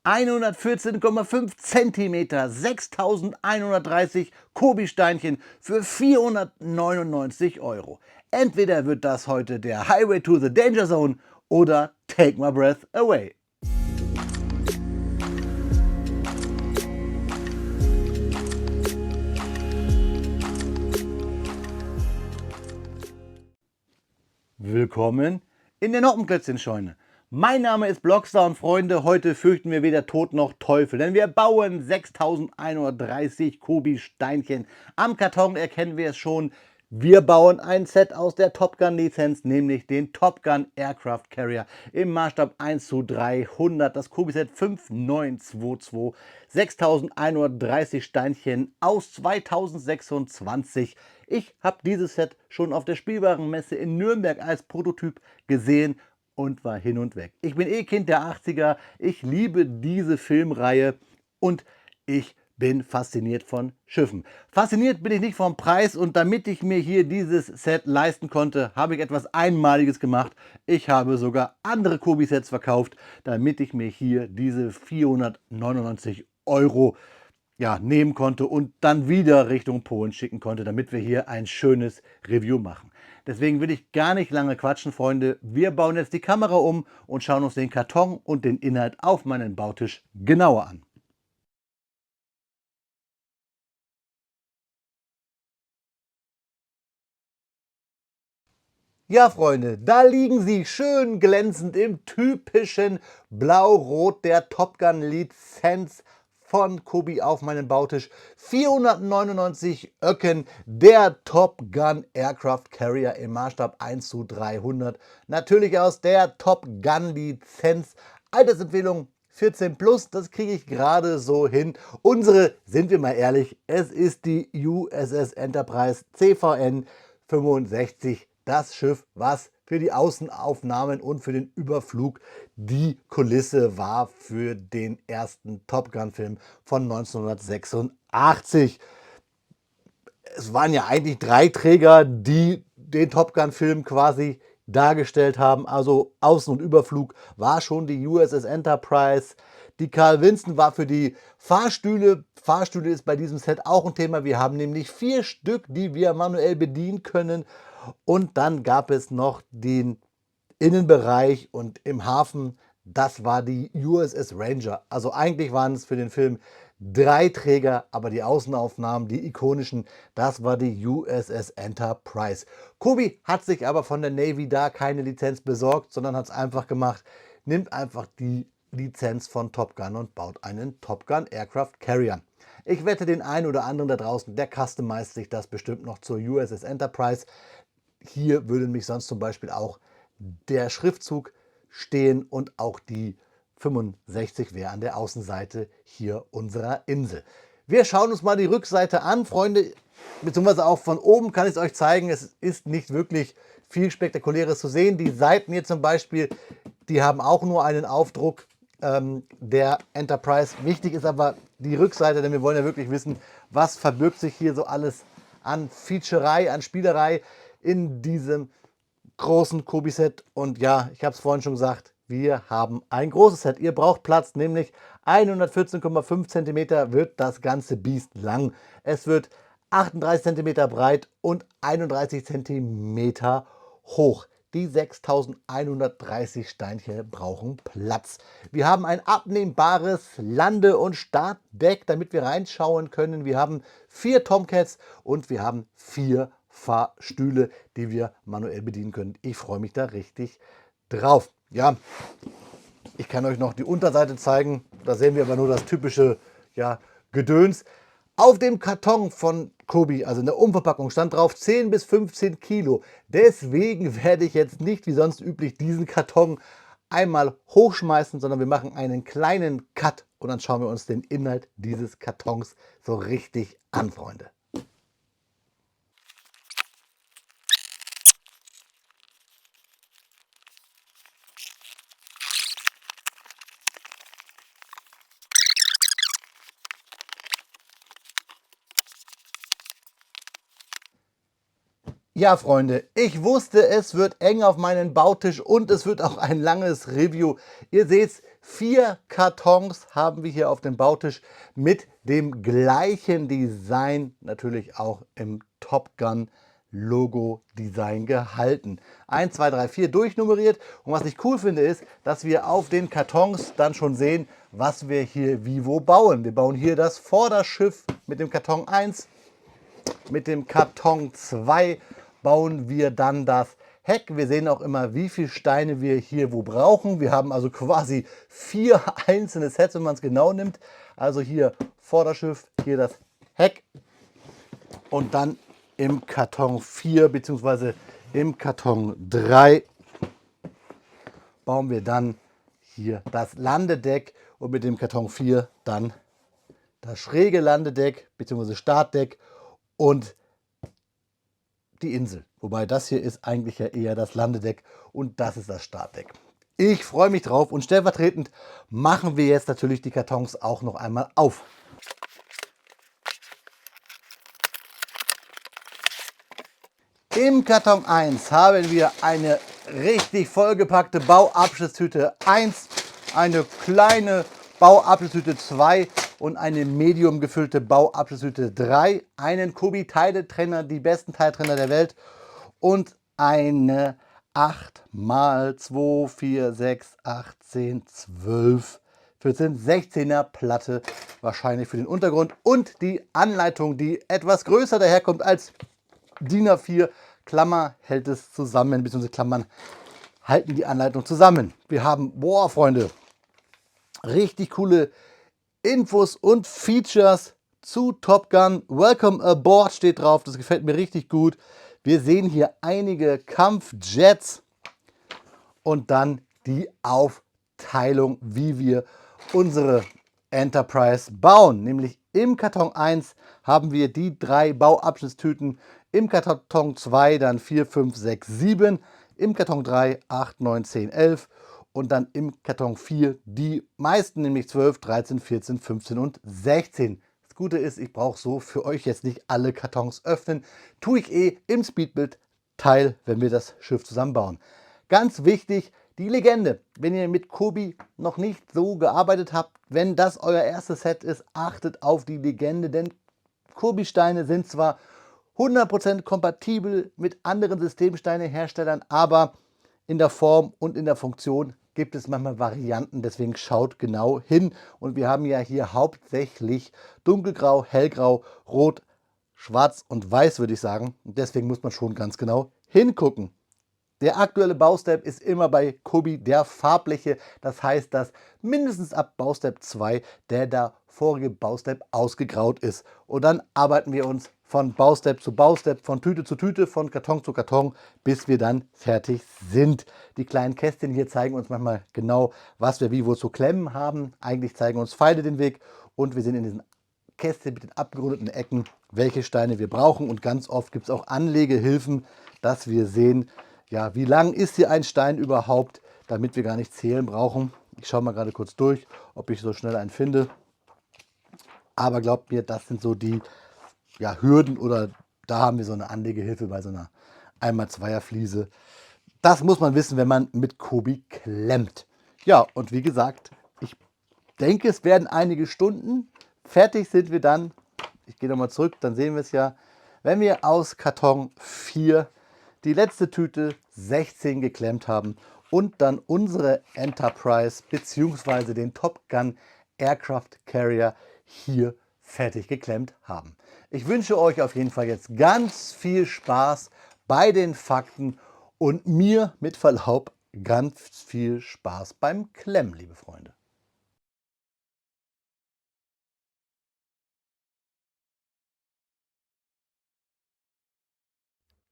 114,5 cm, 6130 Kobi-Steinchen für 499 Euro. Entweder wird das heute der Highway to the Danger Zone oder Take My Breath Away. Willkommen in der Noppenklötzchenscheune. Mein Name ist Blockstar und Freunde, heute fürchten wir weder Tod noch Teufel, denn wir bauen 6130 Kobi-Steinchen. Am Karton erkennen wir es schon, wir bauen ein Set aus der Top Gun Lizenz, nämlich den Top Gun Aircraft Carrier im Maßstab 1:300, das Kobi-Set 5922, 6130 Steinchen aus 2026. Ich habe dieses Set schon auf der Spielwarenmesse in Nürnberg als Prototyp gesehen und war hin und weg. Ich bin Kind der 80er, ich liebe diese Filmreihe und ich bin fasziniert von Schiffen. Fasziniert bin ich nicht vom Preis, und damit ich mir hier dieses Set leisten konnte, habe ich etwas Einmaliges gemacht. Ich habe sogar andere Kobi-Sets verkauft, damit ich mir hier diese 499 Euro nehmen konnte und dann wieder Richtung Polen schicken konnte, damit wir hier ein schönes Review machen. Deswegen will ich gar nicht lange quatschen, Freunde. Wir bauen jetzt die Kamera um und schauen uns den Karton und den Inhalt auf meinem Bautisch genauer an. Ja, Freunde, da liegen sie schön glänzend im typischen Blau-Rot der Top Gun Lizenz von Kobi auf meinem Bautisch. 499 Öcken, der Top Gun Aircraft Carrier im Maßstab 1:300. Natürlich aus der Top Gun Lizenz. Altersempfehlung 14 plus, das kriege ich gerade so hin. Unsere, sind wir mal ehrlich, es ist die USS Enterprise CVN 65. Das Schiff, was für die Außenaufnahmen und für den Überflug die Kulisse war für den ersten Top Gun-Film von 1986. Es waren ja eigentlich 3 Träger, die den Top Gun-Film quasi dargestellt haben. Also Außen- und Überflug war schon die USS Enterprise. Die Carl Vinson war für die Fahrstühle. Fahrstühle ist bei diesem Set auch ein Thema. Wir haben nämlich 4 Stück, die wir manuell bedienen können. Und dann gab es noch den Innenbereich und im Hafen, das war die USS Ranger. Also eigentlich waren es für den Film 3 Träger, aber die Außenaufnahmen, die ikonischen, das war die USS Enterprise. Kobi hat sich aber von der Navy da keine Lizenz besorgt, sondern hat es einfach gemacht, nimmt einfach die Lizenz von Top Gun und baut einen Top Gun Aircraft Carrier. Ich wette, den einen oder anderen da draußen, der customized sich das bestimmt noch zur USS Enterprise. Hier würde mich sonst zum Beispiel auch der Schriftzug stehen und auch die 65 wäre an der Außenseite hier unserer Insel. Wir schauen uns mal die Rückseite an, Freunde, beziehungsweise auch von oben kann ich es euch zeigen. Es ist nicht wirklich viel Spektakuläres zu sehen. Die Seiten hier zum Beispiel, die haben auch nur einen Aufdruck der Enterprise. Wichtig ist aber die Rückseite, denn wir wollen ja wirklich wissen, was verbirgt sich hier so alles an Featurei, an Spielerei in diesem großen Kobi-Set. Und ja, ich habe es vorhin schon gesagt, wir haben ein großes Set. Ihr braucht Platz, nämlich 114,5 cm wird das ganze Biest lang. Es wird 38 cm breit und 31 cm hoch. Die 6130 Steinchen brauchen Platz. Wir haben ein abnehmbares Lande- und Startdeck, damit wir reinschauen können. Wir haben 4 Tomcats und wir haben 4 Fahrstühle, die wir manuell bedienen können. Ich freue mich da richtig drauf. Ja, ich kann euch noch die Unterseite zeigen. Da sehen wir aber nur das typische Gedöns. Auf dem Karton von Kobi, also in der Umverpackung, stand drauf 10 bis 15 Kilo. Deswegen werde ich jetzt nicht wie sonst üblich diesen Karton einmal hochschmeißen, sondern wir machen einen kleinen Cut und dann schauen wir uns den Inhalt dieses Kartons so richtig an, Freunde. Ja, Freunde, ich wusste, es wird eng auf meinen Bautisch und es wird auch ein langes Review. Ihr seht, 4 Kartons haben wir hier auf dem Bautisch mit dem gleichen Design, natürlich auch im Top Gun Logo-Design gehalten. 1, 2, 3, 4 durchnummeriert. Und was ich cool finde, ist, dass wir auf den Kartons dann schon sehen, was wir hier wie wo bauen. Wir bauen hier das Vorderschiff mit dem Karton 1. Mit dem Karton 2 bauen wir dann das Heck. Wir sehen auch immer, wie viele Steine wir hier wo brauchen. Wir haben also quasi 4 einzelne Sets, wenn man es genau nimmt. Also hier Vorderschiff, hier das Heck und dann im Karton 4 bzw. im Karton 3 bauen wir dann hier das Landedeck und mit dem Karton 4 dann das schräge Landedeck bzw. Startdeck und die Insel. Wobei das hier ist eigentlich ja eher das Landedeck und das ist das Startdeck. Ich freue mich drauf und stellvertretend machen wir jetzt natürlich die Kartons auch noch einmal auf. Im Karton 1 haben wir eine richtig vollgepackte Bauabschlusstüte 1, eine kleine Bauabschlusstüte 2 und eine medium gefüllte Bauabschlusstüte 3, einen Kobi-Teile-Trenner, die besten Teiltrenner der Welt und eine 8 x 2, 4, 6, 8, 10, 12, 14, 16er Platte, wahrscheinlich für den Untergrund und die Anleitung, die etwas größer daherkommt als DIN A4, Klammer hält es zusammen, bzw. Klammern halten die Anleitung zusammen. Wir haben, boah Freunde, richtig coole Infos und Features zu Top Gun. Welcome aboard steht drauf, das gefällt mir richtig gut. Wir sehen hier einige Kampfjets und dann die Aufteilung, wie wir unsere Enterprise bauen. Nämlich im Karton 1 haben wir die 3 Bauabschnittstüten, im Karton 2 dann 4, 5, 6, 7, im Karton 3 8, 9, 10, 11 und dann im Karton 4 die meisten, nämlich 12, 13, 14, 15 und 16. Das Gute ist, ich brauche so für euch jetzt nicht alle Kartons öffnen. Tue ich im Speedbuild-Teil, wenn wir das Schiff zusammenbauen. Ganz wichtig, die Legende. Wenn ihr mit Kobi noch nicht so gearbeitet habt, wenn das euer erstes Set ist, achtet auf die Legende, denn Kobi-Steine sind zwar 100% kompatibel mit anderen Systemsteineherstellern, aber in der Form und in der Funktion gibt es manchmal Varianten, deswegen schaut genau hin. Und wir haben ja hier hauptsächlich dunkelgrau, hellgrau, rot, schwarz und weiß, würde ich sagen. Und deswegen muss man schon ganz genau hingucken. Der aktuelle Baustep ist immer bei Kobi der farbliche. Das heißt, dass mindestens ab Baustep 2 der vorige Baustep ausgegraut ist. Und dann arbeiten wir uns von Baustep zu Baustep, von Tüte zu Tüte, von Karton zu Karton, bis wir dann fertig sind. Die kleinen Kästchen hier zeigen uns manchmal genau, was wir wie wo zu klemmen haben. Eigentlich zeigen uns Pfeile den Weg und wir sehen in diesen Kästchen mit den abgerundeten Ecken, welche Steine wir brauchen. Und ganz oft gibt es auch Anlegehilfen, dass wir sehen, ja, wie lang ist hier ein Stein überhaupt, damit wir gar nicht zählen brauchen. Ich schaue mal gerade kurz durch, ob ich so schnell einen finde. Aber glaubt mir, das sind so die Hürden oder da haben wir so eine Anlegehilfe bei so einer 1x2er Fliese. Das muss man wissen, wenn man mit Kobi klemmt. Ja, und wie gesagt, ich denke, es werden einige Stunden. Fertig sind wir dann. Ich gehe nochmal zurück, dann sehen wir es ja. Wenn wir aus Karton 4 die letzte Tüte 16 geklemmt haben und dann unsere Enterprise bzw. den Top Gun Aircraft Carrier hier fertig geklemmt haben. Ich wünsche euch auf jeden Fall jetzt ganz viel Spaß bei den Fakten und mir mit Verlaub ganz viel Spaß beim Klemmen, liebe Freunde.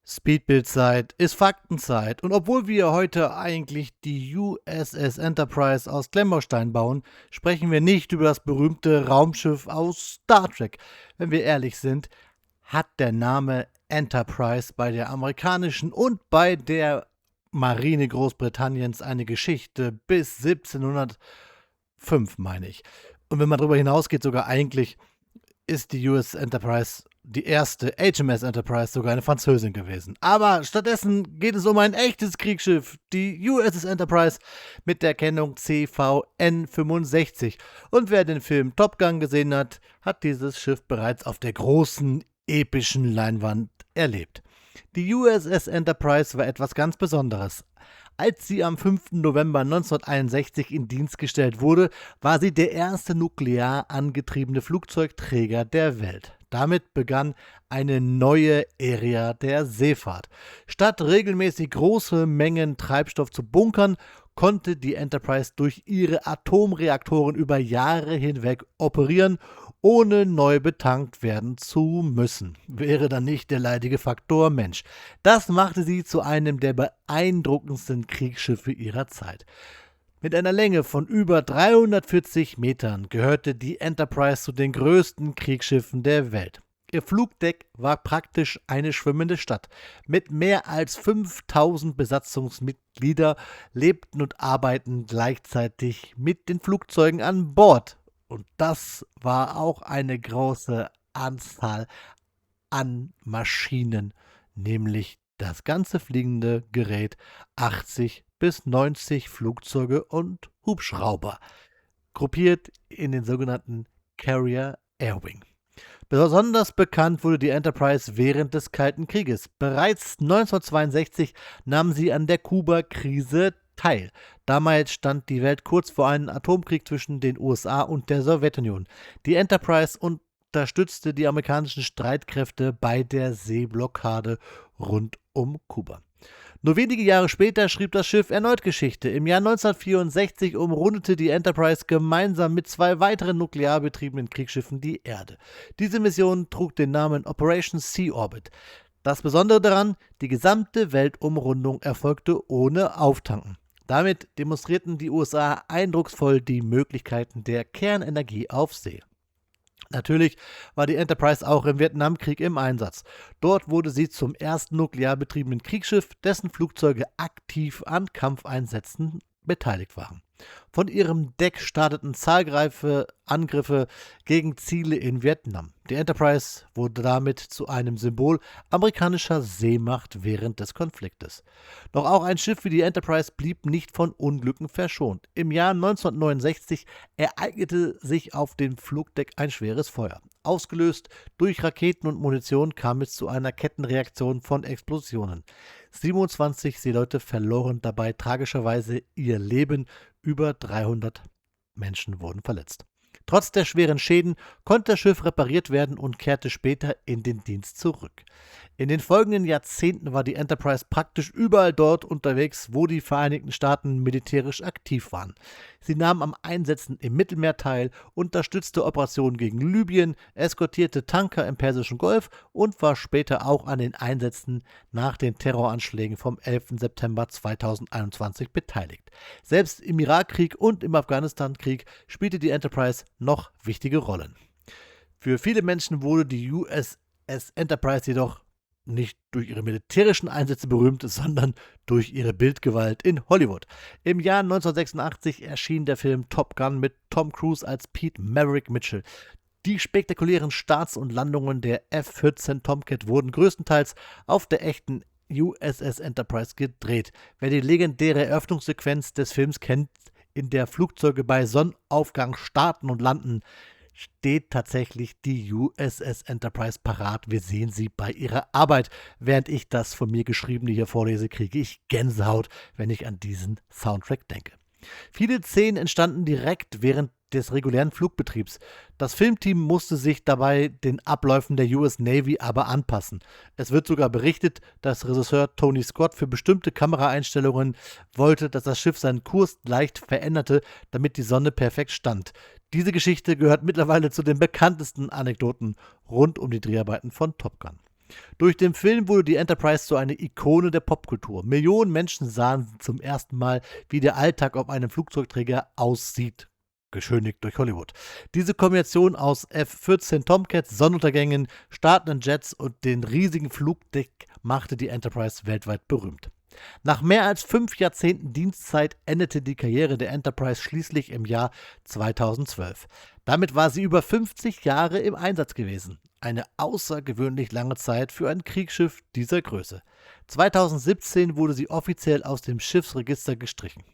Speedbuild-Zeit ist Faktenzeit und obwohl wir heute eigentlich die USS Enterprise aus Klemmbaustein bauen, sprechen wir nicht über das berühmte Raumschiff aus Star Trek. Wenn wir ehrlich sind, hat der Name Enterprise bei der amerikanischen und bei der Marine Großbritanniens eine Geschichte bis 1705, meine ich. Und wenn man darüber hinausgeht, sogar eigentlich ist die USS Enterprise die erste HMS Enterprise sogar eine Französin gewesen. Aber stattdessen geht es um ein echtes Kriegsschiff, die USS Enterprise mit der Kennung CVN-65. Und wer den Film Top Gun gesehen hat, hat dieses Schiff bereits auf der großen, epischen Leinwand erlebt. Die USS Enterprise war etwas ganz Besonderes. Als sie am 5. November 1961 in Dienst gestellt wurde, war sie der erste nuklear angetriebene Flugzeugträger der Welt. Damit begann eine neue Ära der Seefahrt. Statt regelmäßig große Mengen Treibstoff zu bunkern, konnte die Enterprise durch ihre Atomreaktoren über Jahre hinweg operieren, ohne neu betankt werden zu müssen. Wäre dann nicht der leidige Faktor Mensch. Das machte sie zu einem der beeindruckendsten Kriegsschiffe ihrer Zeit. Mit einer Länge von über 340 Metern gehörte die Enterprise zu den größten Kriegsschiffen der Welt. Ihr Flugdeck war praktisch eine schwimmende Stadt. Mit mehr als 5000 Besatzungsmitglieder lebten und arbeiten gleichzeitig mit den Flugzeugen an Bord. Und das war auch eine große Anzahl an Maschinen, nämlich das ganze fliegende Gerät, 80 bis 90 Flugzeuge und Hubschrauber, gruppiert in den sogenannten Carrier Air Wing. Besonders bekannt wurde die Enterprise während des Kalten Krieges. Bereits 1962 nahm sie an der Kuba-Krise teil. Damals stand die Welt kurz vor einem Atomkrieg zwischen den USA und der Sowjetunion. Die Enterprise unterstützte die amerikanischen Streitkräfte bei der Seeblockade rund um Kuba. Nur wenige Jahre später schrieb das Schiff erneut Geschichte. Im Jahr 1964 umrundete die Enterprise gemeinsam mit 2 weiteren nuklear betriebenen Kriegsschiffen die Erde. Diese Mission trug den Namen Operation Sea Orbit. Das Besondere daran, die gesamte Weltumrundung erfolgte ohne Auftanken. Damit demonstrierten die USA eindrucksvoll die Möglichkeiten der Kernenergie auf See. Natürlich war die Enterprise auch im Vietnamkrieg im Einsatz. Dort wurde sie zum ersten nuklear betriebenen Kriegsschiff, dessen Flugzeuge aktiv an Kampfeinsätzen beteiligt waren. Von ihrem Deck starteten zahlreiche Angriffe gegen Ziele in Vietnam. Die Enterprise wurde damit zu einem Symbol amerikanischer Seemacht während des Konfliktes. Doch auch ein Schiff wie die Enterprise blieb nicht von Unglücken verschont. Im Jahr 1969 ereignete sich auf dem Flugdeck ein schweres Feuer. Ausgelöst durch Raketen und Munition kam es zu einer Kettenreaktion von Explosionen. 27 Seeleute verloren dabei tragischerweise ihr Leben, über 300 Menschen wurden verletzt. Trotz der schweren Schäden konnte das Schiff repariert werden und kehrte später in den Dienst zurück. In den folgenden Jahrzehnten war die Enterprise praktisch überall dort unterwegs, wo die Vereinigten Staaten militärisch aktiv waren. Sie nahm am Einsätzen im Mittelmeer teil, unterstützte Operationen gegen Libyen, eskortierte Tanker im Persischen Golf und war später auch an den Einsätzen nach den Terroranschlägen vom 11. September 2021 beteiligt. Selbst im Irakkrieg und im Afghanistan-Krieg spielte die Enterprise noch wichtige Rollen. Für viele Menschen wurde die USS Enterprise jedoch nicht durch ihre militärischen Einsätze berühmt, sondern durch ihre Bildgewalt in Hollywood. Im Jahr 1986 erschien der Film Top Gun mit Tom Cruise als Pete Maverick Mitchell. Die spektakulären Starts und Landungen der F-14 Tomcat wurden größtenteils auf der echten USS Enterprise gedreht. Wer die legendäre Eröffnungssequenz des Films kennt, in der Flugzeuge bei Sonnenaufgang starten und landen, steht tatsächlich die USS Enterprise parat. Wir sehen sie bei ihrer Arbeit. Während ich das von mir Geschriebene hier vorlese, kriege ich Gänsehaut, wenn ich an diesen Soundtrack denke. Viele Szenen entstanden direkt während des regulären Flugbetriebs. Das Filmteam musste sich dabei den Abläufen der US Navy aber anpassen. Es wird sogar berichtet, dass Regisseur Tony Scott für bestimmte Kameraeinstellungen wollte, dass das Schiff seinen Kurs leicht veränderte, damit die Sonne perfekt stand. Diese Geschichte gehört mittlerweile zu den bekanntesten Anekdoten rund um die Dreharbeiten von Top Gun. Durch den Film wurde die Enterprise zu einer Ikone der Popkultur. Millionen Menschen sahen zum ersten Mal, wie der Alltag auf einem Flugzeugträger aussieht. Geschönigt durch Hollywood. Diese Kombination aus F-14 Tomcats, Sonnenuntergängen, startenden Jets und den riesigen Flugdeck machte die Enterprise weltweit berühmt. Nach mehr als 5 Jahrzehnten Dienstzeit endete die Karriere der Enterprise schließlich im Jahr 2012. Damit war sie über 50 Jahre im Einsatz gewesen. eine außergewöhnlich lange Zeit für ein Kriegsschiff dieser Größe. 2017 wurde sie offiziell aus dem Schiffsregister gestrichen.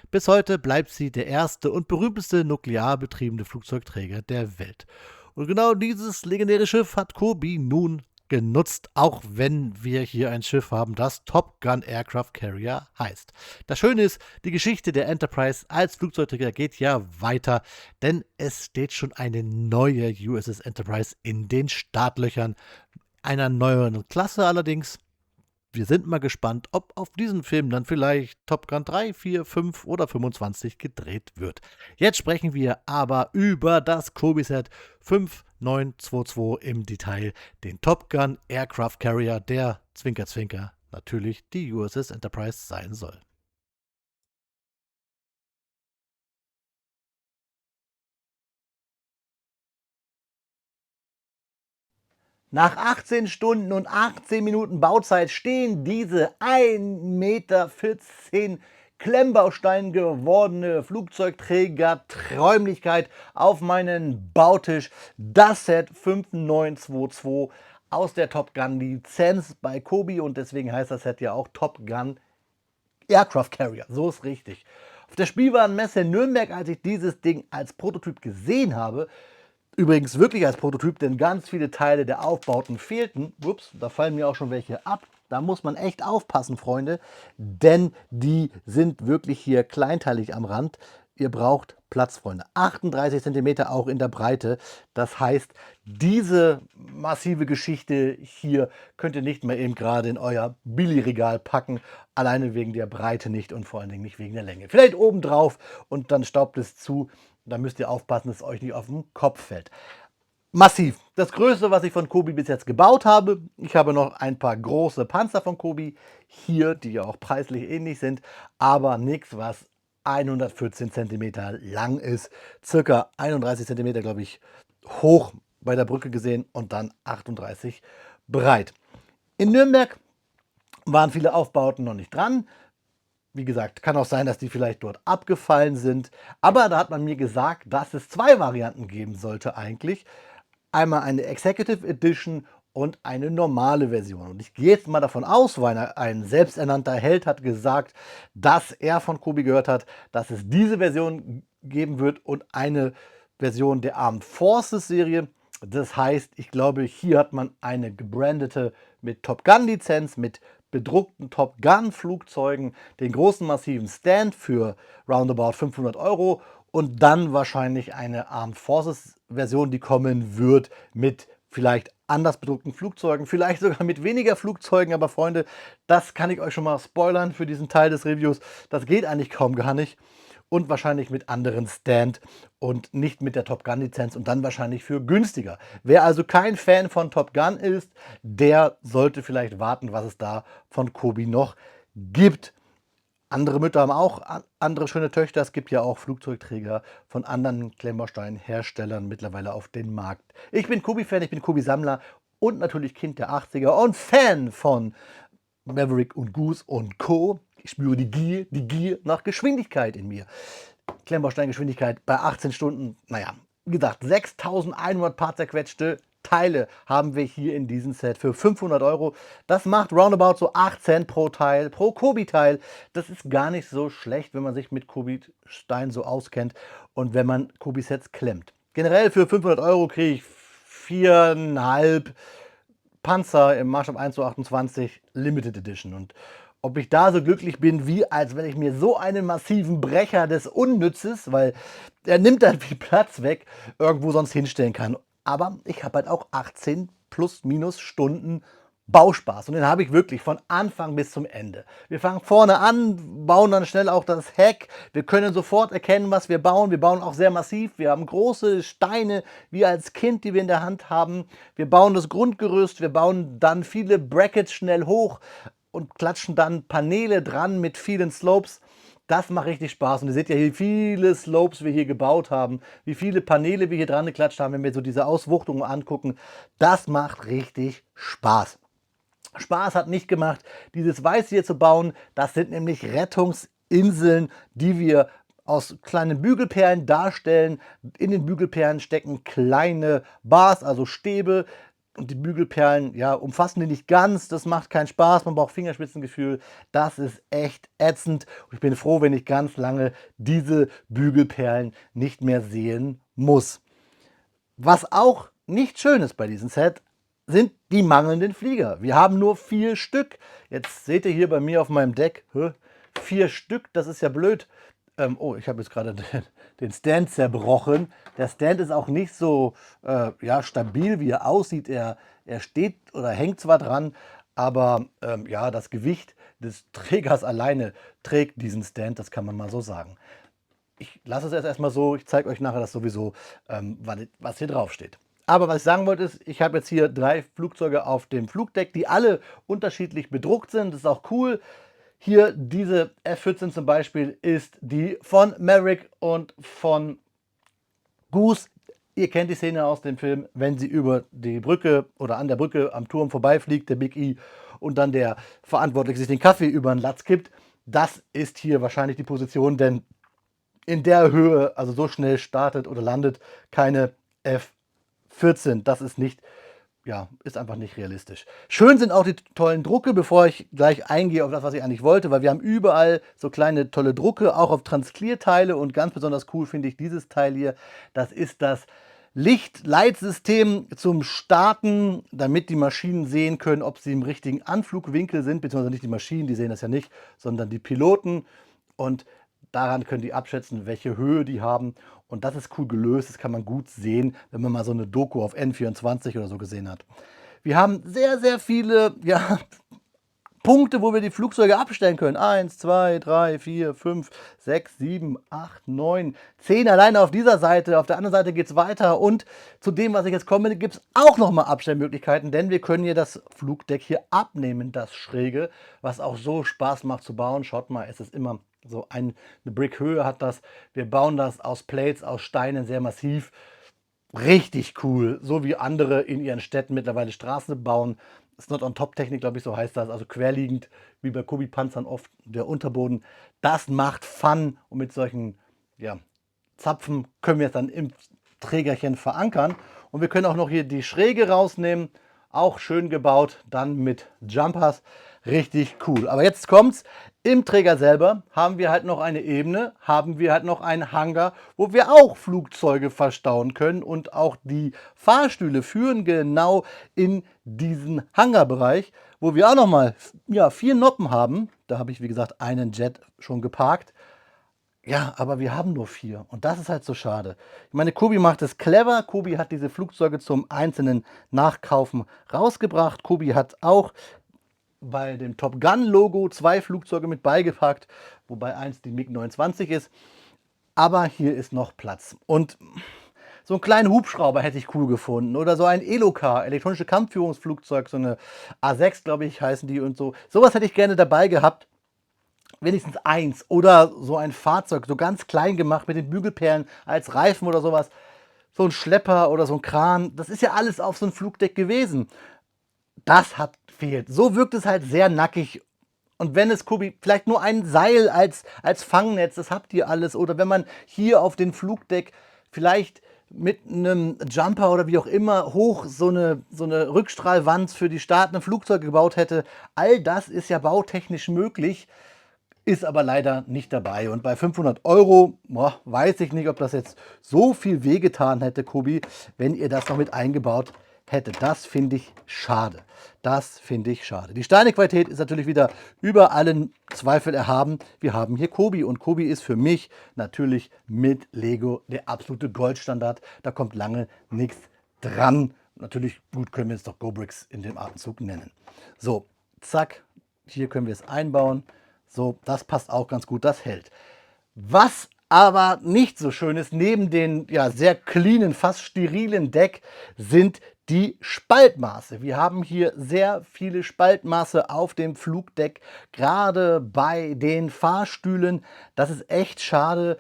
Bis heute bleibt sie der erste und berühmteste nuklear betriebene Flugzeugträger der Welt. Und genau dieses legendäre Schiff hat Kobi nun genutzt, auch wenn wir hier ein Schiff haben, das Top Gun Aircraft Carrier heißt. Das Schöne ist, die Geschichte der Enterprise als Flugzeugträger geht ja weiter, denn es steht schon eine neue USS Enterprise in den Startlöchern, einer neueren Klasse allerdings. Wir sind mal gespannt, ob auf diesen Film dann vielleicht Top Gun 3, 4, 5 oder 25 gedreht wird. Jetzt sprechen wir aber über das Kobi-Set 5922 im Detail, den Top Gun Aircraft Carrier, der Zwinker Zwinker natürlich die USS Enterprise sein soll. Nach 18 Stunden und 18 Minuten Bauzeit stehen diese 1,14 Meter Klemmbaustein gewordene Flugzeugträger-Träumlichkeit auf meinen Bautisch. Das Set 5922 aus der Top Gun Lizenz bei Kobi und deswegen heißt das Set ja auch Top Gun Aircraft Carrier. So ist richtig. Auf der Spielwarenmesse in Nürnberg, als ich dieses Ding als Prototyp gesehen habe, übrigens wirklich als Prototyp, denn ganz viele Teile der Aufbauten fehlten. Ups, da fallen mir auch schon welche ab. Da muss man echt aufpassen, Freunde, denn die sind wirklich hier kleinteilig am Rand. Ihr braucht Platz, Freunde. 38 cm auch in der Breite. Das heißt, diese massive Geschichte hier könnt ihr nicht mehr eben gerade in euer Billigregal packen. Alleine wegen der Breite nicht und vor allen Dingen nicht wegen der Länge. Vielleicht obendrauf und dann staubt es zu. Da müsst ihr aufpassen, dass es euch nicht auf den Kopf fällt. Massiv. Das Größte, was ich von Kobi bis jetzt gebaut habe. Ich habe noch ein paar große Panzer von Kobi hier, die ja auch preislich ähnlich sind, aber nichts, was 114 cm lang ist. Circa 31 cm, glaube ich, hoch bei der Brücke gesehen und dann 38 breit. In Nürnberg waren viele Aufbauten noch nicht dran. Wie gesagt, kann auch sein, dass die vielleicht dort abgefallen sind. Aber da hat man mir gesagt, dass es zwei Varianten geben sollte eigentlich. Einmal eine Executive Edition und eine normale Version. Und ich gehe jetzt mal davon aus, weil ein selbsternannter Held hat gesagt, dass er von Kobi gehört hat, dass es diese Version geben wird und eine Version der Armed Forces Serie. Das heißt, ich glaube, hier hat man eine gebrandete mit Top Gun Lizenz, mit bedruckten Top Gun Flugzeugen, den großen massiven Stand für roundabout 500 Euro und dann wahrscheinlich eine Armed Forces Version, die kommen wird mit vielleicht anders bedruckten Flugzeugen, vielleicht sogar mit weniger Flugzeugen, aber Freunde, das kann ich euch schon mal spoilern für diesen Teil des Reviews. Das geht eigentlich kaum gar nicht. Und wahrscheinlich mit anderen Stand und nicht mit der Top Gun Lizenz und dann wahrscheinlich für günstiger. Wer also kein Fan von Top Gun ist, der sollte vielleicht warten, was es da von Kobi noch gibt. Andere Mütter haben auch andere schöne Töchter. Es gibt ja auch Flugzeugträger von anderen Klemmbaustein-Herstellern mittlerweile auf den Markt. Ich bin Kobi-Fan, ich bin Kobi-Sammler und natürlich Kind der 80er und Fan von Maverick und Goose und Co. Ich spüre die Gier nach Geschwindigkeit in mir. Klemmbaustein-Geschwindigkeit bei 18 Stunden, naja, wie gesagt, 6100 Paar zerquetschte Teile haben wir hier in diesem Set für 500 Euro. Das macht roundabout so 8 Cent pro Teil, pro Kobi-Teil. Das ist gar nicht so schlecht, wenn man sich mit Kobi-Stein so auskennt und wenn man Kobi-Sets klemmt. Generell für 500 Euro kriege ich 4,5 Panzer im Maßstab 1:28 Limited Edition. Und ob ich da so glücklich bin, wie als wenn ich mir so einen massiven Brecher des Unnützes, weil er nimmt dann viel Platz weg, irgendwo sonst hinstellen kann. Aber ich habe halt auch 18 plus minus Stunden Bauspaß. Und den habe ich wirklich von Anfang bis zum Ende. Wir fangen vorne an, bauen dann schnell auch das Heck. Wir können sofort erkennen, was wir bauen. Wir bauen auch sehr massiv. Wir haben große Steine, wie als Kind, die wir in der Hand haben. Wir bauen das Grundgerüst. Wir bauen dann viele Brackets schnell hoch und klatschen dann Paneele dran mit vielen Slopes. Das macht richtig Spaß. Und ihr seht ja, wie viele Slopes wir hier gebaut haben, wie viele Paneele wir hier dran geklatscht haben, wenn wir so diese Auswuchtungen angucken. Das macht richtig Spaß. Spaß hat nicht gemacht, dieses Weiß hier zu bauen. Das sind nämlich Rettungsinseln, die wir aus kleinen Bügelperlen darstellen. In den Bügelperlen stecken kleine Bars, also Stäbe. und die Bügelperlen, ja, umfassen die nicht ganz. Das macht keinen Spaß. Man braucht Fingerspitzengefühl. Das ist echt ätzend. Und ich bin froh, wenn ich ganz lange diese Bügelperlen nicht mehr sehen muss. Was auch nicht schön ist bei diesem Set, sind die mangelnden Flieger. Wir haben nur 4 Stück. Jetzt seht ihr hier bei mir auf meinem Deck 4 Stück. Das ist ja blöd. Oh, ich habe jetzt gerade den Stand zerbrochen. Der Stand ist auch nicht so ja, stabil, wie er aussieht. Er steht oder hängt zwar dran, aber ja, das Gewicht des Trägers alleine trägt diesen Stand, das kann man mal so sagen. Ich lasse es erstmal so, ich zeige euch nachher das sowieso, was hier drauf steht. Aber was ich sagen wollte ist, ich habe jetzt hier 3 Flugzeuge auf dem Flugdeck, die alle unterschiedlich bedruckt sind. Das ist auch cool. Hier diese F-14 zum Beispiel ist die von Maverick und von Goose. Ihr kennt die Szene aus dem Film, wenn sie über die Brücke oder an der Brücke am Turm vorbeifliegt, der Big E, und dann der Verantwortliche sich den Kaffee über den Latz kippt. Das ist hier wahrscheinlich die Position, denn in der Höhe, also so schnell startet oder landet keine F-14. Das ist nicht, ja, ist einfach nicht realistisch. Schön sind auch die tollen Drucke, bevor ich gleich eingehe auf das, was ich eigentlich wollte, weil wir haben überall so kleine tolle Drucke, auch auf Transclear-Teile, und ganz besonders cool finde ich dieses Teil hier. Das ist das Lichtleitsystem zum Starten, damit die Maschinen sehen können, ob sie im richtigen Anflugwinkel sind, beziehungsweise nicht die Maschinen, die sehen das ja nicht, sondern die Piloten, und daran können die abschätzen, welche Höhe die haben. Und das ist cool gelöst, das kann man gut sehen, wenn man mal so eine Doku auf N24 oder so gesehen hat. Wir haben sehr, sehr viele, ja, Punkte, wo wir die Flugzeuge abstellen können. 1, 2, 3, 4, 5, 6, 7, 8, 9, 10 alleine auf dieser Seite. Auf der anderen Seite geht es weiter. Und zu dem, was ich jetzt komme, gibt es auch nochmal Abstellmöglichkeiten, denn wir können hier das Flugdeck hier abnehmen, das Schräge, was auch so Spaß macht zu bauen. Schaut mal, es ist immer so eine Brickhöhe hat das. Wir bauen das aus Plates, aus Steinen, sehr massiv. Richtig cool, so wie andere in ihren Städten mittlerweile Straßen bauen. Not-on-Top-Technik, glaube ich, so heißt das, also querliegend, wie bei Kobi-Panzern oft der Unterboden. Das macht Fun, und mit solchen, ja, Zapfen können wir es dann im Trägerchen verankern. Und wir können auch noch hier die Schräge rausnehmen, auch schön gebaut, dann mit Jumpers. Richtig cool. Aber jetzt kommt's. Im Träger selber haben wir halt noch eine Ebene, haben wir halt noch einen Hangar, wo wir auch Flugzeuge verstauen können, und auch die Fahrstühle führen genau in diesen Hangarbereich, wo wir auch noch mal, ja, 4 Noppen haben. Da habe ich, wie gesagt, einen Jet schon geparkt. Ja, aber wir haben nur 4, und das ist halt so schade. Ich meine, Kobi macht es clever. Kobi hat diese Flugzeuge zum einzelnen Nachkaufen rausgebracht. Kobi hat auch bei dem Top Gun Logo 2 Flugzeuge mit beigepackt, wobei eins die MiG-29 ist. Aber hier ist noch Platz. Und so einen kleinen Hubschrauber hätte ich cool gefunden. Oder so ein Elocar, elektronische Kampfführungsflugzeug, so eine A6, glaube ich, heißen die und so. Sowas hätte ich gerne dabei gehabt. Wenigstens eins. Oder so ein Fahrzeug, so ganz klein gemacht mit den Bügelperlen als Reifen oder sowas. So ein Schlepper oder so ein Kran. Das ist ja alles auf so einem Flugdeck gewesen. Das hat fehlt. So wirkt es halt sehr nackig. Und wenn es, Kobi, vielleicht nur ein Seil als Fangnetz, das habt ihr alles. Oder wenn man hier auf dem Flugdeck vielleicht mit einem Jumper oder wie auch immer hoch so eine Rückstrahlwand für die startenden Flugzeuge gebaut hätte. All das ist ja bautechnisch möglich, ist aber leider nicht dabei. Und bei 500 Euro, weiß ich nicht, ob das jetzt so viel wehgetan hätte, Kobi, wenn ihr das noch mit eingebaut hättet. Das finde ich schade. Das finde ich schade. Die Steinequalität ist natürlich wieder über allen Zweifel erhaben. Wir haben hier Kobi, und Kobi ist für mich natürlich mit Lego der absolute Goldstandard. Da kommt lange nichts dran. Natürlich, gut, können wir es doch GoBricks in dem Atemzug nennen. So, zack, hier können wir es einbauen. So, das passt auch ganz gut, das hält. Was aber nicht so schön ist, neben den ja, sehr cleanen, fast sterilen Deck, sind die Spaltmaße. Wir haben hier sehr viele Spaltmaße auf dem Flugdeck, gerade bei den Fahrstühlen. Das ist echt schade.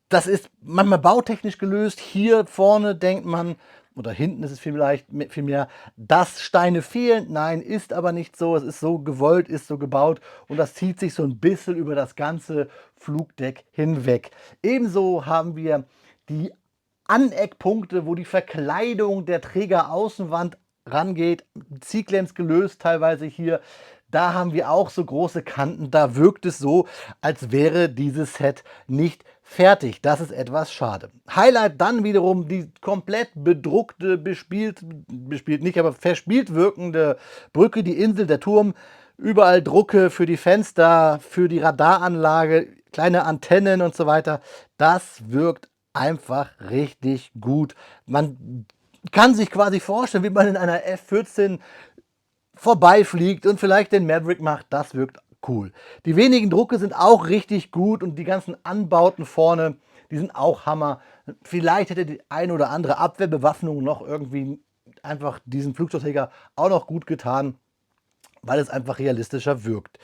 Das ist manchmal bautechnisch gelöst. Hier vorne denkt man, oder hinten ist es vielleicht vielmehr, dass Steine fehlen. Nein, ist aber nicht so. Es ist so gewollt, ist so gebaut, und das zieht sich so ein bisschen über das ganze Flugdeck hinweg. Ebenso haben wir die Aneckpunkte, wo die Verkleidung der Trägeraußenwand rangeht, Ziehklemms gelöst teilweise hier, da haben wir auch so große Kanten, da wirkt es so, als wäre dieses Set nicht fertig. Das ist etwas schade. Highlight dann wiederum die komplett bedruckte, bespielt nicht, aber verspielt wirkende Brücke, die Insel, der Turm. Überall Drucke für die Fenster, für die Radaranlage, kleine Antennen und so weiter. Das wirkt einfach richtig gut. Man kann sich quasi vorstellen, wie man in einer F-14 vorbeifliegt und vielleicht den Maverick macht. Das wirkt cool. Die wenigen Drucke sind auch richtig gut und die ganzen Anbauten vorne, die sind auch Hammer. Vielleicht hätte die ein oder andere Abwehrbewaffnung noch irgendwie einfach diesen Flugzeugträger auch noch gut getan, weil es einfach realistischer wirkt.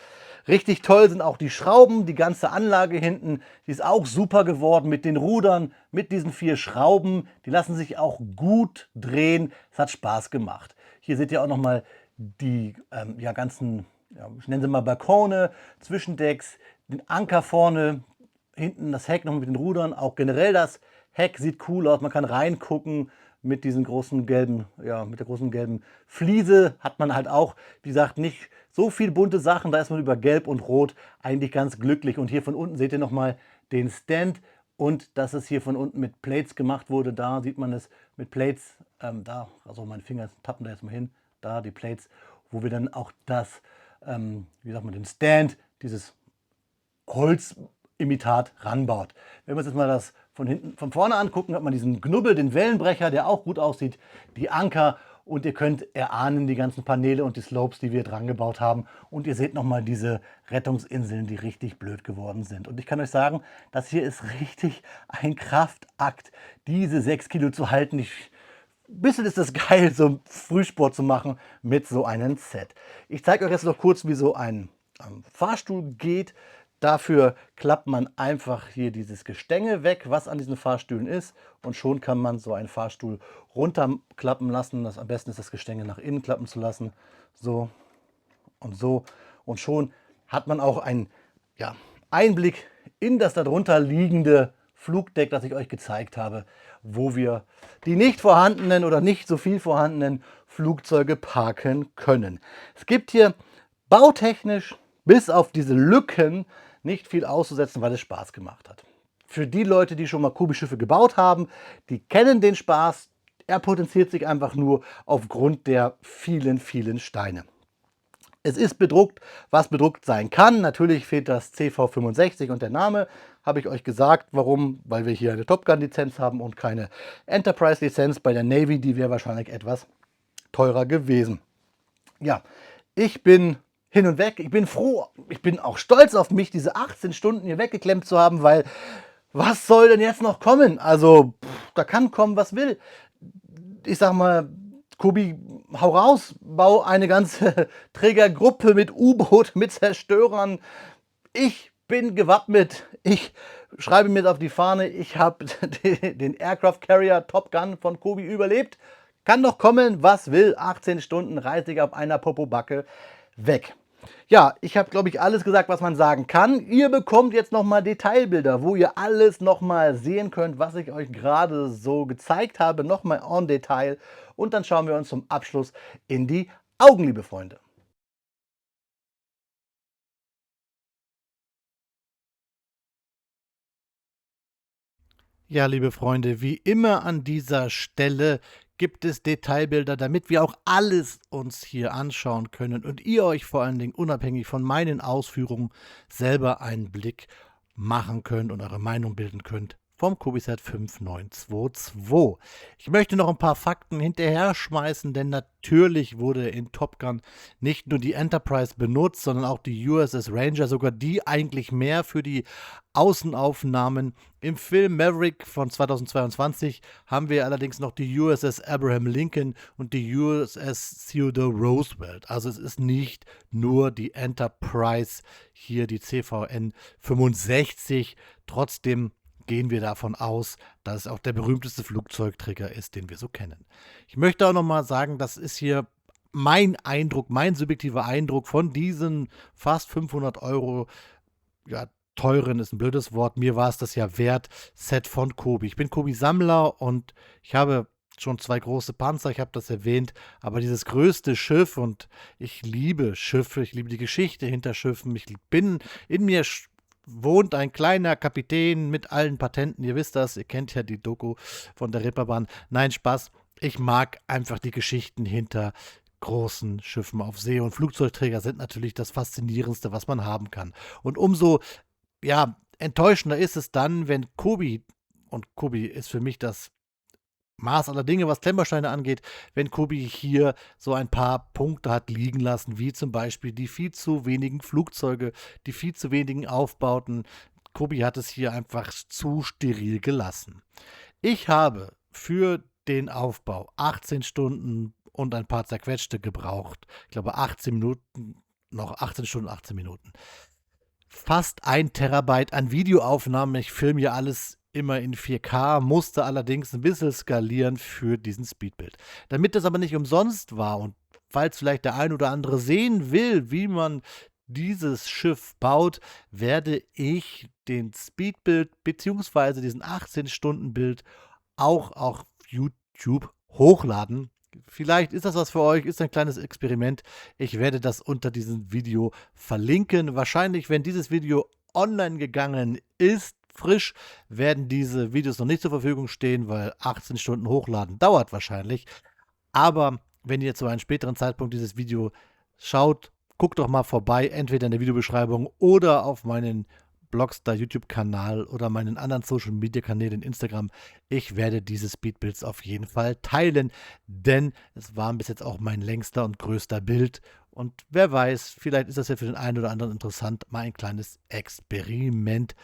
Richtig toll sind auch die Schrauben, die ganze Anlage hinten, die ist auch super geworden mit den Rudern, mit diesen 4 Schrauben. Die lassen sich auch gut drehen. Es hat Spaß gemacht. Hier seht ihr auch nochmal die ganzen, ich nenne sie mal Balkone, Zwischendecks, den Anker vorne, hinten das Heck noch mit den Rudern. Auch generell das Heck sieht cool aus, man kann reingucken. Mit diesen großen gelben, mit der großen gelben Fliese hat man halt auch, wie gesagt, nicht so viel bunte Sachen. Da ist man über Gelb und Rot eigentlich ganz glücklich. Und hier von unten seht ihr nochmal den Stand und dass es hier von unten mit Plates gemacht wurde. Da sieht man es mit Plates, also meine Finger tappen da jetzt mal hin, da die Plates, wo wir dann auch das, den Stand, dieses Holzimitat ranbaut. Wenn wir uns jetzt mal das von vorne angucken, hat man diesen Knubbel, den Wellenbrecher, der auch gut aussieht, die Anker und ihr könnt erahnen die ganzen Paneele und die Slopes, die wir dran gebaut haben. Und ihr seht nochmal diese Rettungsinseln, die richtig blöd geworden sind. Und ich kann euch sagen, das hier ist richtig ein Kraftakt, diese 6 Kilo zu halten. Ein bisschen ist das geil, so Frühsport zu machen mit so einem Set. Ich zeige euch jetzt noch kurz, wie so ein Fahrstuhl geht. Dafür klappt man einfach hier dieses Gestänge weg, was an diesen Fahrstühlen ist. Und schon kann man so einen Fahrstuhl runterklappen lassen. Am besten ist das Gestänge nach innen klappen zu lassen. So und so. Und schon hat man auch einen Einblick in das darunter liegende Flugdeck, das ich euch gezeigt habe, wo wir die nicht vorhandenen oder nicht so viel vorhandenen Flugzeuge parken können. Es gibt hier bautechnisch bis auf diese Lücken nicht viel auszusetzen, weil es Spaß gemacht hat. Für die Leute, die schon mal Kobi-Schiffe gebaut haben, die kennen den Spaß. Er potenziert sich einfach nur aufgrund der vielen, vielen Steine. Es ist bedruckt, was bedruckt sein kann. Natürlich fehlt das CV65 und der Name. Habe ich euch gesagt, warum? Weil wir hier eine Top Gun Lizenz haben und keine Enterprise Lizenz. Bei der Navy, die wäre wahrscheinlich etwas teurer gewesen. Ja, ich bin hin und weg. Ich bin froh, ich bin auch stolz auf mich, diese 18 Stunden hier weggeklemmt zu haben, weil was soll denn jetzt noch kommen? Also, da kann kommen, was will. Ich sag mal, Kobi, hau raus, bau eine ganze Trägergruppe mit U-Boot, mit Zerstörern. Ich bin gewappnet. Ich schreibe mir jetzt auf die Fahne, ich habe den Aircraft Carrier Top Gun von Kobi überlebt. Kann doch kommen, was will. 18 Stunden reise ich auf einer Popobacke weg. Ja, ich habe, glaube ich, alles gesagt, was man sagen kann. Ihr bekommt jetzt nochmal Detailbilder, wo ihr alles nochmal sehen könnt, was ich euch gerade so gezeigt habe, nochmal en Detail. Und dann schauen wir uns zum Abschluss in die Augen, liebe Freunde. Ja, liebe Freunde, wie immer an dieser Stelle gibt es Detailbilder, damit wir auch alles uns hier anschauen können und ihr euch vor allen Dingen unabhängig von meinen Ausführungen selber einen Blick machen könnt und eure Meinung bilden könnt vom CobiSat 5922. Ich möchte noch ein paar Fakten hinterher schmeißen, denn natürlich wurde in Top Gun nicht nur die Enterprise benutzt, sondern auch die USS Ranger, sogar die eigentlich mehr für die Außenaufnahmen. Im Film Maverick von 2022 haben wir allerdings noch die USS Abraham Lincoln und die USS Theodore Roosevelt. Also es ist nicht nur die Enterprise, hier die CVN 65. Trotzdem gehen wir davon aus, dass es auch der berühmteste Flugzeugträger ist, den wir so kennen. Ich möchte auch nochmal sagen, das ist hier mein Eindruck, mein subjektiver Eindruck von diesen fast 500 Euro, teuren ist ein blödes Wort, mir war es das ja wert, Set von Kobi. Ich bin Kobi-Sammler und ich habe schon 2 große Panzer, ich habe das erwähnt, aber dieses größte Schiff, und ich liebe Schiffe, ich liebe die Geschichte hinter Schiffen. Ich bin in mir wohnt ein kleiner Kapitän mit allen Patenten. Ihr wisst das, ihr kennt ja die Doku von der Ripperbahn. Nein, Spaß. Ich mag einfach die Geschichten hinter großen Schiffen auf See, und Flugzeugträger sind natürlich das Faszinierendste, was man haben kann. Und umso, ja, enttäuschender ist es dann, wenn Kobi, und Kobi ist für mich das Maß aller Dinge, was Klemmbausteine angeht, wenn Kobi hier so ein paar Punkte hat liegen lassen, wie zum Beispiel die viel zu wenigen Flugzeuge, die viel zu wenigen Aufbauten. Kobi hat es hier einfach zu steril gelassen. Ich habe für den Aufbau 18 Stunden und ein paar zerquetschte gebraucht. Ich glaube 18 Minuten, noch 18 Stunden, 18 Minuten. Fast 1 Terabyte an Videoaufnahmen. Ich filme ja alles immer in 4K, musste allerdings ein bisschen skalieren für diesen Speedbuild. Damit das aber nicht umsonst war und falls vielleicht der ein oder andere sehen will, wie man dieses Schiff baut, werde ich den Speedbuild bzw. diesen 18-Stunden-Bild auch auf YouTube hochladen. Vielleicht ist das was für euch, ist ein kleines Experiment. Ich werde das unter diesem Video verlinken. Wahrscheinlich, wenn dieses Video online gegangen ist, frisch, werden diese Videos noch nicht zur Verfügung stehen, weil 18 Stunden hochladen dauert wahrscheinlich. Aber wenn ihr zu einem späteren Zeitpunkt dieses Video schaut, guckt doch mal vorbei, entweder in der Videobeschreibung oder auf meinen Blogstar YouTube-Kanal oder meinen anderen Social-Media-Kanälen, Instagram. Ich werde diese Speedbuilds auf jeden Fall teilen, denn es war bis jetzt auch mein längster und größter Bild. Und wer weiß, vielleicht ist das ja für den einen oder anderen interessant, mal ein kleines Experiment.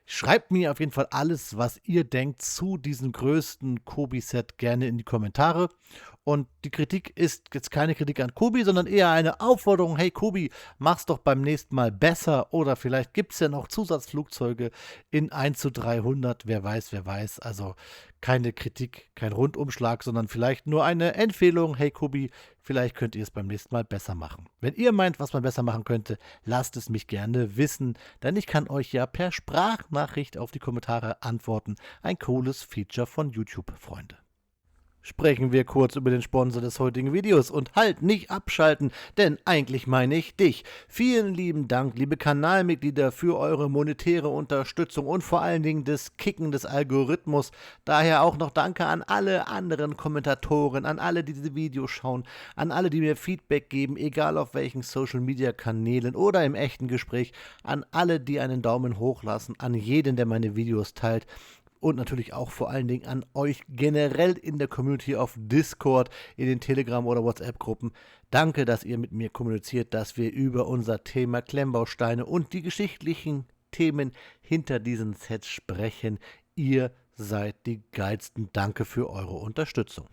Schreibt mir auf jeden Fall alles, was ihr denkt zu diesem größten Kobi-Set, gerne in die Kommentare. Und die Kritik ist jetzt keine Kritik an Kobi, sondern eher eine Aufforderung: Hey Kobi, mach's doch beim nächsten Mal besser. Oder vielleicht gibt es ja noch Zusatzflugzeuge in 1:300. Wer weiß, wer weiß. Also keine Kritik, kein Rundumschlag, sondern vielleicht nur eine Empfehlung. Hey Kobi, vielleicht könnt ihr es beim nächsten Mal besser machen. Wenn ihr meint, was man besser machen könnte, lasst es mich gerne wissen, denn ich kann euch ja per Sprachnachricht auf die Kommentare antworten. Ein cooles Feature von YouTube, Freunde. Sprechen wir kurz über den Sponsor des heutigen Videos, und halt nicht abschalten, denn eigentlich meine ich dich. Vielen lieben Dank, liebe Kanalmitglieder, für eure monetäre Unterstützung und vor allen Dingen das Kicken des Algorithmus. Daher auch noch Danke an alle anderen Kommentatoren, an alle, die diese Videos schauen, an alle, die mir Feedback geben, egal auf welchen Social-Media-Kanälen oder im echten Gespräch, an alle, die einen Daumen hoch lassen, an jeden, der meine Videos teilt. Und natürlich auch vor allen Dingen an euch generell in der Community auf Discord, in den Telegram- oder WhatsApp-Gruppen. Danke, dass ihr mit mir kommuniziert, dass wir über unser Thema Klemmbausteine und die geschichtlichen Themen hinter diesen Sets sprechen. Ihr seid die Geilsten. Danke für eure Unterstützung.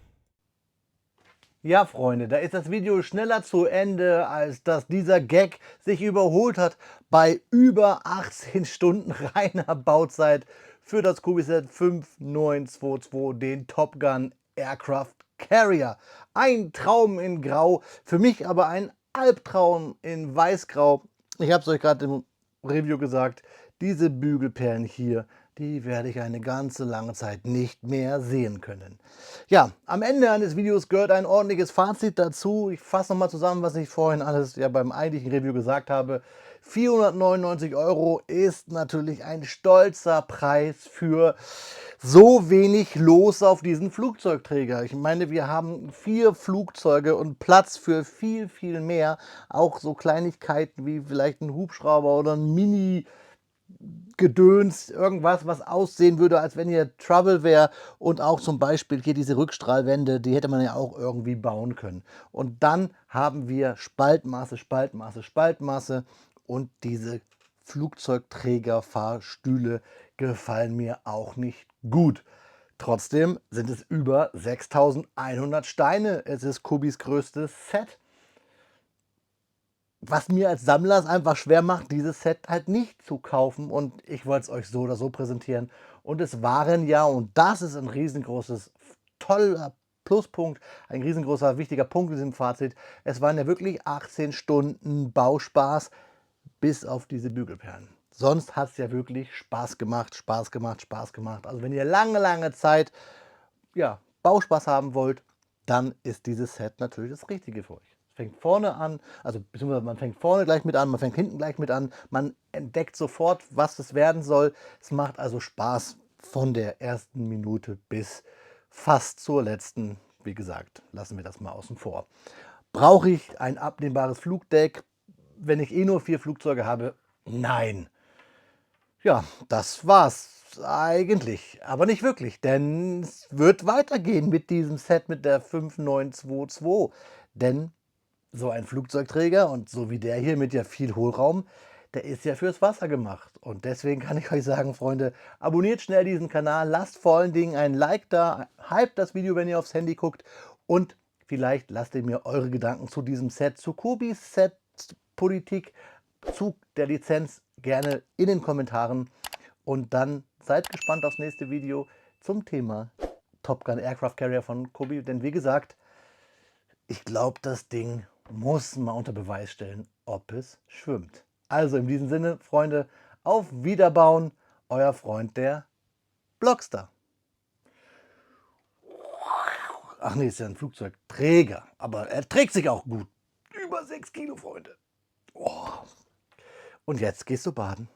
Ja, Freunde, da ist das Video schneller zu Ende, als dass dieser Gag sich überholt hat bei über 18 Stunden reiner Bauzeit für das Kobi-Set 5922, den Top Gun Aircraft Carrier. Ein Traum in Grau, für mich aber ein Albtraum in Weißgrau. Ich habe es euch gerade im Review gesagt, diese Bügelperlen hier, die werde ich eine ganze lange Zeit nicht mehr sehen können. Ja, am Ende eines Videos gehört ein ordentliches Fazit dazu. Ich fasse nochmal zusammen, was ich vorhin alles ja beim eigentlichen Review gesagt habe. 499 € ist natürlich ein stolzer Preis für so wenig los auf diesen Flugzeugträger. Ich meine, wir haben 4 Flugzeuge und Platz für viel, viel mehr. Auch so Kleinigkeiten wie vielleicht ein Hubschrauber oder ein Mini Gedöns, irgendwas, was aussehen würde, als wenn hier Trouble wäre. Und auch zum Beispiel hier diese Rückstrahlwände, die hätte man ja auch irgendwie bauen können. Und dann haben wir Spaltmaße, Spaltmaße, Spaltmaße, und diese Flugzeugträgerfahrstühle gefallen mir auch nicht gut. Trotzdem sind es über 6100 Steine. Es ist Kobis größtes Set. Was mir als Sammler es einfach schwer macht, dieses Set halt nicht zu kaufen, und ich wollte es euch so oder so präsentieren. Und es waren ja, und das ist ein riesengroßes, toller Pluspunkt, ein riesengroßer, wichtiger Punkt in diesem Fazit, es waren ja wirklich 18 Stunden Bauspaß, bis auf diese Bügelperlen. Sonst hat es ja wirklich Spaß gemacht, Spaß gemacht, Spaß gemacht. Also wenn ihr lange, lange Zeit, ja, Bauspaß haben wollt, dann ist dieses Set natürlich das Richtige für euch. Es fängt vorne an, also beziehungsweise man fängt vorne gleich mit an, man fängt hinten gleich mit an, man entdeckt sofort, was es werden soll. Es macht also Spaß von der ersten Minute bis fast zur letzten. Wie gesagt, lassen wir das mal außen vor. Brauche ich ein abnehmbares Flugdeck, wenn ich eh nur 4 Flugzeuge habe? Nein. Ja, das war's eigentlich, aber nicht wirklich, denn es wird weitergehen mit diesem Set mit der 5922. Denn so ein Flugzeugträger und so wie der hier mit ja viel Hohlraum, der ist ja fürs Wasser gemacht. Und deswegen kann ich euch sagen, Freunde, abonniert schnell diesen Kanal, lasst vor allen Dingen ein Like da, hypt das Video, wenn ihr aufs Handy guckt und vielleicht lasst ihr mir eure Gedanken zu diesem Set, zu Kobis Set-Politik, zu der Lizenz gerne in den Kommentaren. Und dann seid gespannt aufs nächste Video zum Thema Top Gun Aircraft Carrier von Kobi. Denn wie gesagt, ich glaube, das Ding muss mal unter Beweis stellen, ob es schwimmt. Also in diesem Sinne, Freunde, auf Wiederbauen, euer Freund der Blockstar. Ach nee, ist ja ein Flugzeugträger, aber er trägt sich auch gut. Über 6 Kilo, Freunde. Oh. Und jetzt gehst du baden.